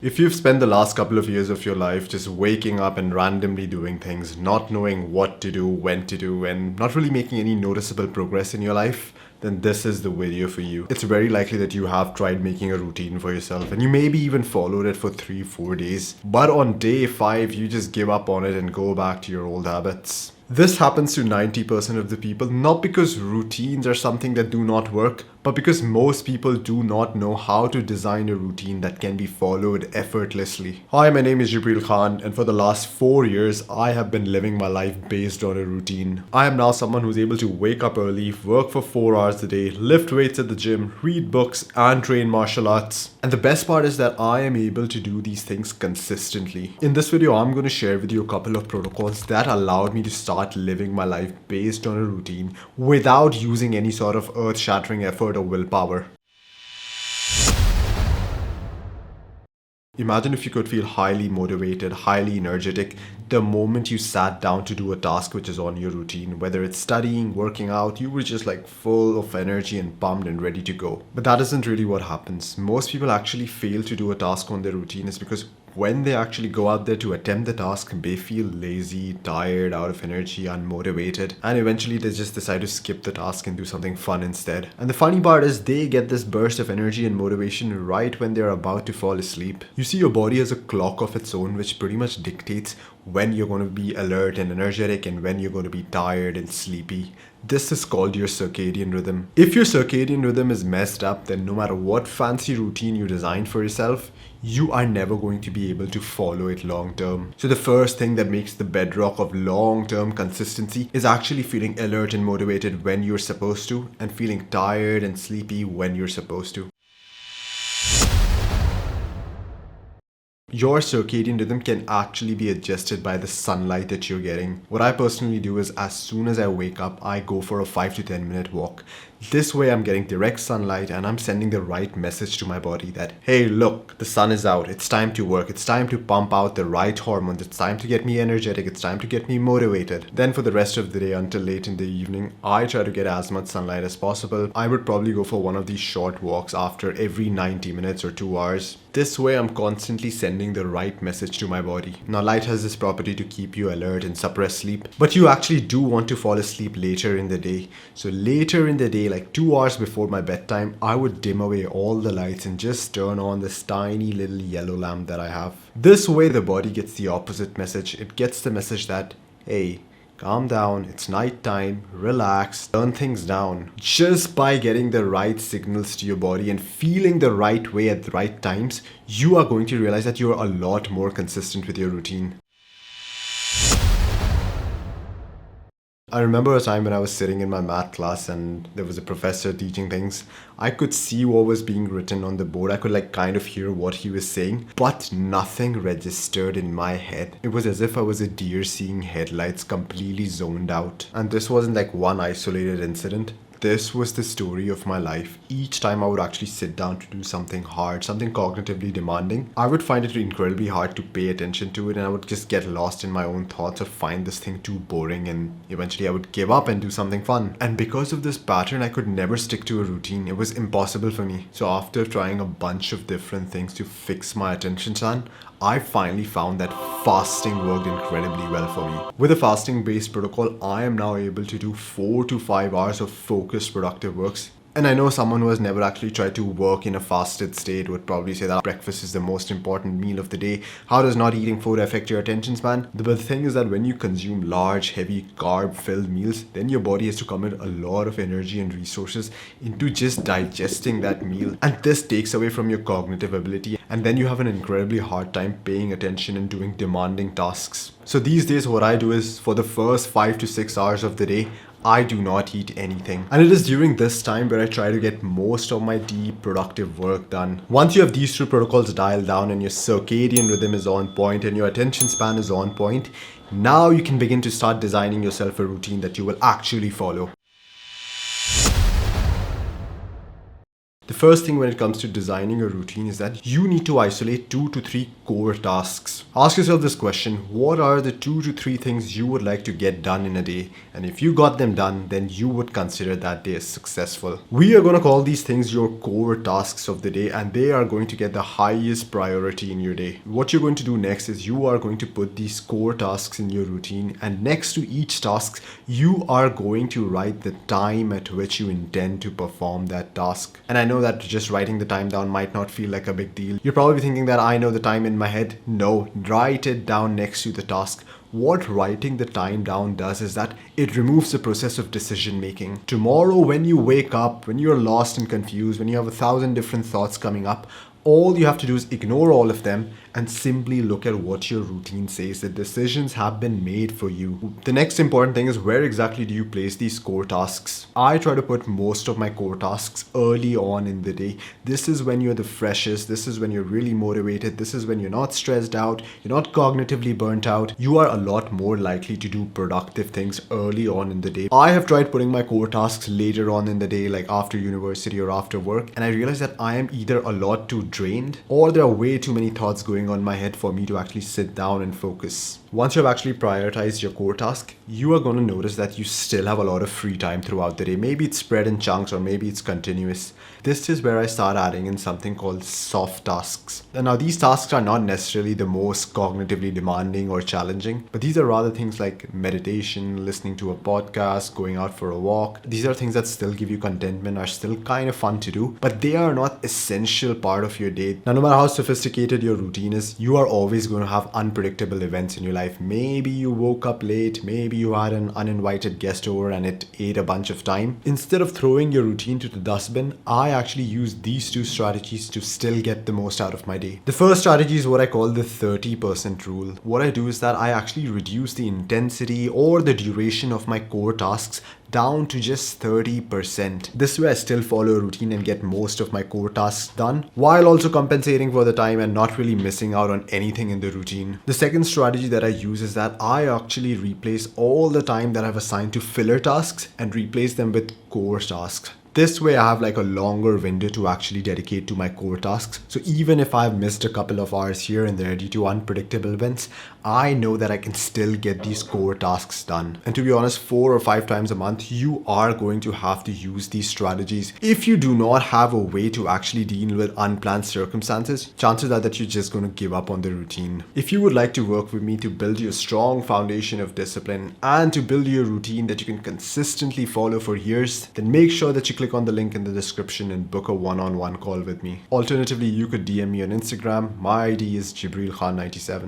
If you've spent the last couple of years of your life just waking up and randomly doing things, not knowing what to do, when to do, and not really making any noticeable progress in your life, then this is the video for you. It's very likely that you have tried making a routine for yourself and you maybe even followed it for 3-4 days. But on day 5, you just give up on it and go back to your old habits. This happens to 90% of the people, not because routines are something that do not work, but because most people do not know how to design a routine that can be followed effortlessly. Hi, my name is Jibreal Khan, and for the last 4 years, I have been living my life based on a routine. I am now someone who's able to wake up early, work for 4 hours a day, lift weights at the gym, read books, and train martial arts. And the best part is that I am able to do these things consistently. In this video, I'm going to share with you a couple of protocols that allowed me to start living my life based on a routine without using any sort of earth-shattering effort or willpower. Imagine if you could feel highly motivated, highly energetic the moment you sat down to do a task which is on your routine. Whether it's studying, working out, you were just like full of energy and pumped and ready to go. But that isn't really what happens. Most people actually fail to do a task on their routine is because when they actually go out there to attempt the task, they feel lazy, tired, out of energy, unmotivated, and eventually they just decide to skip the task and do something fun instead. And the funny part is they get this burst of energy and motivation right when they're about to fall asleep. You see, your body has a clock of its own which pretty much dictates when you're going to be alert and energetic and when you're going to be tired and sleepy. This is called your circadian rhythm. If your circadian rhythm is messed up, then no matter what fancy routine you designed for yourself, you are never going to be able to follow it long term. So the first thing that makes the bedrock of long term consistency is actually feeling alert and motivated when you're supposed to, and feeling tired and sleepy when you're supposed to. Your circadian rhythm can actually be adjusted by the sunlight that you're getting. What I personally do is as soon as I wake up, I go for a 5 to 10 minute walk. This way I'm getting direct sunlight and I'm sending the right message to my body that, hey, look, the sun is out. It's time to work. It's time to pump out the right hormones. It's time to get me energetic. It's time to get me motivated. Then for the rest of the day until late in the evening, I try to get as much sunlight as possible. I would probably go for one of these short walks after every 90 minutes or 2 hours. This way I'm constantly sending the right message to my body. Now light has this property to keep you alert and suppress sleep, but you actually do want to fall asleep later in the day. So later in the day, like 2 hours before my bedtime, I would dim away all the lights and just turn on this tiny little yellow lamp that I have. This way the body gets the opposite message. It gets the message that, hey, calm down, it's night time, relax, turn things down. Just by getting the right signals to your body and feeling the right way at the right times, you are going to realize that you're a lot more consistent with your routine. I remember a time when I was sitting in my math class and there was a professor teaching things. I could see what was being written on the board. I could kind of hear what he was saying, but nothing registered in my head. It was as if I was a deer seeing headlights, completely zoned out. And this wasn't like one isolated incident. This was the story of my life. Each time I would actually sit down to do something hard, something cognitively demanding, I would find it incredibly hard to pay attention to it, and I would just get lost in my own thoughts or find this thing too boring, and eventually I would give up and do something fun. And because of this pattern, I could never stick to a routine. It was impossible for me. So after trying a bunch of different things to fix my attention span, I finally found that fasting worked incredibly well for me. With a fasting based protocol, I am now able to do 4 to 5 hours of focused productive works. And I know someone who has never actually tried to work in a fasted state would probably say that breakfast is the most important meal of the day. How does not eating food affect your attention span? But the thing is that when you consume large, heavy, carb-filled meals, then your body has to commit a lot of energy and resources into just digesting that meal. And this takes away from your cognitive ability. And then you have an incredibly hard time paying attention and doing demanding tasks. So these days what I do is for the first 5 to 6 hours of the day, I do not eat anything. And it is during this time where I try to get most of my deep productive work done. Once you have these two protocols dialed down and your circadian rhythm is on point and your attention span is on point, now you can begin to start designing yourself a routine that you will actually follow. The first thing when it comes to designing a routine is that you need to isolate 2 to 3 core tasks. Ask yourself this question: what are the 2 to 3 things you would like to get done in a day? And if you got them done, then you would consider that day as successful. We are going to call these things your core tasks of the day, and they are going to get the highest priority in your day. What you're going to do next is you are going to put these core tasks in your routine, and next to each task, you are going to write the time at which you intend to perform that task. And I know that just writing the time down might not feel like a big deal. You're probably thinking that I know the time in my head. No, write it down next to the task. What writing the time down does is that it removes the process of decision making. Tomorrow, when you wake up, when you're lost and confused, when you have 1,000 different thoughts coming up, all you have to do is ignore all of them and simply look at what your routine says. The decisions have been made for you. The next important thing is, where exactly do you place these core tasks? I try to put most of my core tasks early on in the day. This is when you're the freshest. This is when you're really motivated. This is when you're not stressed out. You're not cognitively burnt out. You are a lot more likely to do productive things early on in the day. I have tried putting my core tasks later on in the day, like after university or after work, and I realized that I am either a lot too drained or there are way too many thoughts going on in my head for me to actually sit down and focus. Once you've actually prioritized your core task, you are going to notice that you still have a lot of free time throughout the day. Maybe it's spread in chunks or maybe it's continuous. This is where I start adding in something called soft tasks. And now these tasks are not necessarily the most cognitively demanding or challenging, but these are rather things like meditation, listening to a podcast, going out for a walk. These are things that still give you contentment, are still kind of fun to do, but they are not essential part of your day. Now, no matter how sophisticated your routine is, you are always going to have unpredictable events in your life. Maybe you woke up late, maybe you had an uninvited guest over and it ate a bunch of time. Instead of throwing your routine to the dustbin, I actually use these two strategies to still get the most out of my day. The first strategy is what I call the 30% rule. What I do is that I actually reduce the intensity or the duration of my core tasks down to just 30%. This way I still follow a routine and get most of my core tasks done, while also compensating for the time and not really missing out on anything in the routine. The second strategy that I use is that I actually replace all the time that I've assigned to filler tasks and replace them with core tasks. This way I have like a longer window to actually dedicate to my core tasks. So even if I've missed a couple of hours here and there due to unpredictable events, I know that I can still get these core tasks done. And to be honest, 4 or 5 times a month, you are going to have to use these strategies. If you do not have a way to actually deal with unplanned circumstances, chances are that you're just going to give up on the routine. If you would like to work with me to build your strong foundation of discipline and to build your routine that you can consistently follow for years, then make sure that you click on the link in the description and book a one-on-one call with me. Alternatively, you could DM me on Instagram. My ID is Jibreal Khan 97.